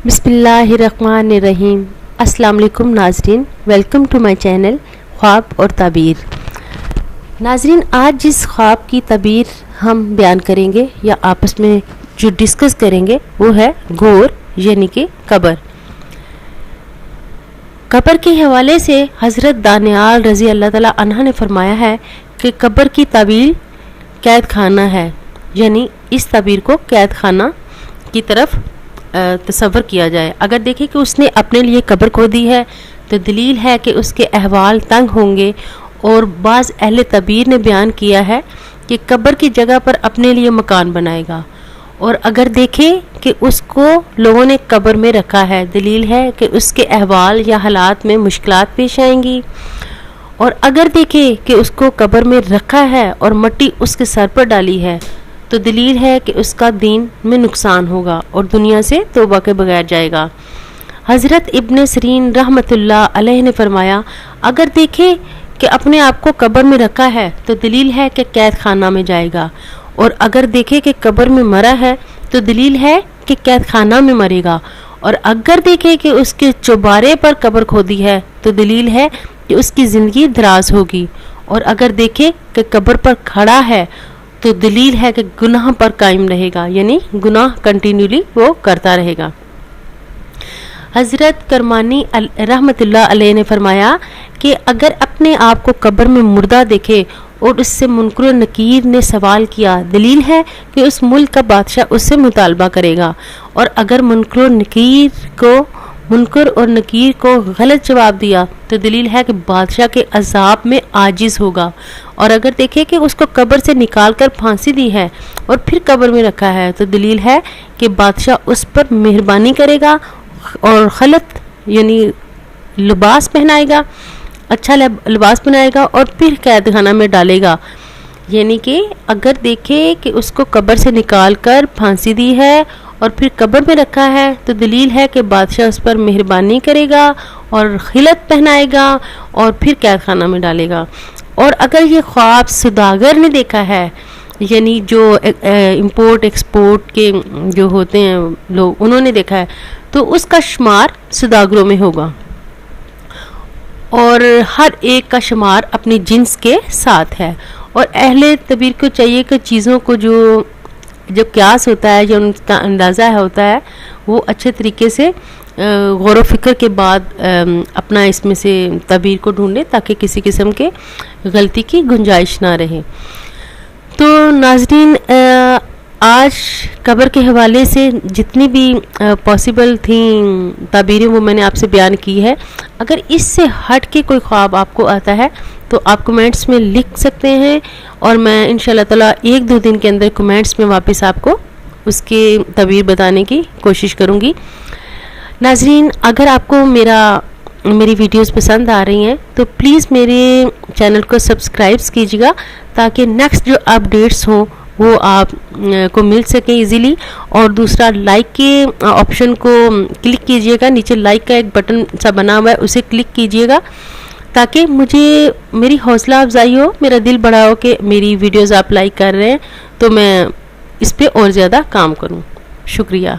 बिस्मिल्लाहिर्रहमानिर्रहीम। अस्सलाम वालेकुम नाजरीन, वेलकम टू माय चैनल ख्वाब और ताबीर। नाजरीन, आज जिस ख्वाब की ताबीर हम बयान करेंगे या आपस में जो डिस्कस करेंगे वो है गोर यानी कि कब्र। कब्र के हवाले से हज़रत दानियाल रज़ी अल्लाह ताला अन्हा ने फरमाया है कि कब्र की ताबीर कैद खाना है, यानी इस ताबीर को कैद खाना की तरफ तसव्वुर किया जाए। अगर देखें कि उसने अपने लिए कब्र खोदी है तो दलील है कि उसके अहवाल तंग होंगे। और बाज़ अहले तबीर ने बयान किया है कि कब्र की जगह पर अपने लिए मकान बनाएगा। और अगर देखें कि उसको लोगों ने कब्र में रखा है, दलील है कि उसके अहवाल या हालात में मुश्किलात पेश आएंगी। और अगर देखें कि उसको कब्र में रखा है और मिट्टी उसके सर पर डाली है तो दलील है कि उसका दीन में नुकसान होगा और दुनिया से तौबा के बगैर जाएगा। हज़रत इब्न सिरीन रहमतुल्लाह अलैह ने फरमाया, अगर देखे कि अपने आप को कब्र में रखा है तो दलील है कि कैद खाना में जाएगा। और अगर देखे कि कब्र में मरा है तो दलील है कि कैद खाना में मरेगा। और अगर देखे कि उसके चौबारे पर कब्र खोदी है तो दलील है कि उसकी ज़िंदगी दराज होगी। और अगर देखे कि कब्र पर खड़ा है तो दलील है कि गुनाह पर कायम रहेगा, यानी गुनाह कंटिन्यूली वो करता रहेगा। हज़रत करमानी रहमतुल्लाह अलैह ने फरमाया कि अगर अपने आप को कब्र में मुर्दा देखे और उससे मुनकर और नकीर ने सवाल किया, दलील है कि उस मुल्क का बादशाह उससे मुतालबा करेगा। और अगर मुनकर और नकीर को गलत जवाब दिया तो दलील है कि बादशाह के अजाब में आजिज होगा। और अगर देखे कि उसको कब्र से निकाल कर फांसी दी है और फिर कब्र में रखा है तो दलील है कि बादशाह उस पर मेहरबानी करेगा और गलत यानी लिबास पहनाएगा, अच्छा लिबास बनाएगा और फिर कैद खाना में डालेगा। यानी कि अगर देखे कि उसको कब्र से निकाल कर फांसी दी है और फिर कब्र में रखा है तो दलील है कि बादशाह उस पर मेहरबानी करेगा और खिलत पहनाएगा और फिर कैद खाना में डालेगा। और अगर ये ख्वाब सौदागर ने देखा है, यानी जो इंपोर्ट एक्सपोर्ट के जो होते हैं लोग, उन्होंने देखा है तो उसका शुमार सौदागरों में होगा। और हर एक का शुमार अपनी जिन्स के साथ है। और अहले तबीर को चाहिए कि चीज़ों को जो क्यास होता है या उनका अंदाज़ा होता है वो अच्छे तरीके से गौर व फिक्र के बाद अपना इसमें से तबीर को ढूंढे ताकि किसी किस्म के गलती की गुंजाइश ना रहे। तो नाजरीन, आज कब्र के हवाले से जितनी भी पॉसिबल थी ताबीरें वो मैंने आपसे बयान की है। अगर इससे हट के कोई ख्वाब आपको आता है तो आप कमेंट्स में लिख सकते हैं और मैं इंशाल्लाह ताला 1-2 दिन के अंदर कमेंट्स में वापस आपको उसके ताबीर बताने की कोशिश करूँगी। नाजरीन, अगर आपको मेरी वीडियोस पसंद आ रही हैं तो प्लीज़ मेरे चैनल को सब्सक्राइब कीजिएगा ताकि नेक्स्ट जो अपडेट्स हों वो आप को मिल सके इजीली। और दूसरा, लाइक के ऑप्शन को क्लिक कीजिएगा, नीचे लाइक का एक बटन सा बना हुआ है उसे क्लिक कीजिएगा ताकि मेरी हौसला अफजाई हो, मेरा दिल बड़ा हो कि मेरी वीडियोस आप लाइक कर रहे हैं तो मैं इस पे और ज़्यादा काम करूं। शुक्रिया।